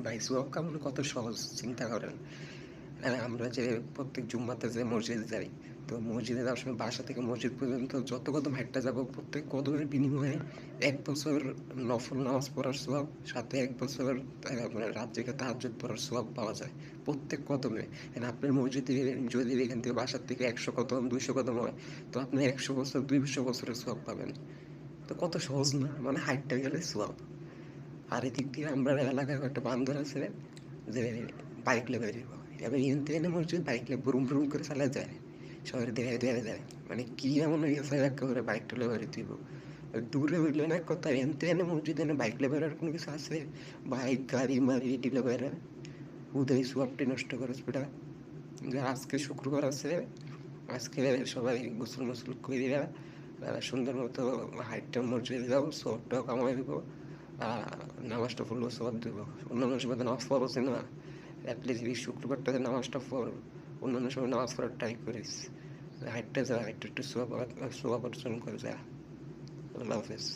ভাই সোয়াব কামানো কত সহজ চিন্তা করেন। আমরা যে প্রত্যেক জুম্মাতে যে মসজিদে যাই, তো মসজিদে যাওয়ার সময় বাসা থেকে মসজিদ পর্যন্ত যত কদম হাঁটতে যাবো, প্রত্যেক কদমের বিনিময়ে 1 বছর নফল নামাজ পড়ার সোয়াব, সাথে 1 বছর মানে রাত জেগে তাহাজ্জুদ পড়ার সোয়াব পাওয়া যায় প্রত্যেক কদমে। আপনার মসজিদে যদি এখান থেকে বাসার থেকে 100 কদম 200 কদম হয়, তো আপনি 100 বছর 200 বছরের সোয়াব পাবেন। তো কত সহজ না, মানে হাইটটা গেলে সোয়াব। আর এদিক দিয়ে আমরা এলাকায় একটা বান্দর আছে যে বাইক লেগে যাবো, এবার এনতে এনে মসজিদ বাইক লে বুরুম বুরুম করে চালা যায়, শহরে দেখায় দেখায় যায়, মানে কি এমন হয়ে গেছে একেবারে বাইক টোলে বেড়ে তুইব। দূরে হইলে না কথা, এনতে এনে মসজিদ এনে বাইক লে বেড়ার কোনো কিছু আছে? বাইক গাড়ি মারি ডিলে বেড়া উদয় সোয়াবটি নষ্ট করে সেটা। যে আজকে শুক্রবার আছে, আজকে সবাই গোসল মোসল করে সুন্দর মতো হাইটটা মসজিদে যাও, সোয়াবটাও কামাই দিব, নামাজটা পড়লেও সবাব দেবো। অন্যান্য সময় তো নামাজ পড়ছি না, অ্যাটলিস্ট এই শুক্রবারটাতে নামাজটা পড়, অন্যান্য সময় নামাজ পড়ার ট্রাই করিস, হাইটটা যা হাইটটা একটু সোয়াব অর্জন করে যা। আল্লাহ হাফেজ।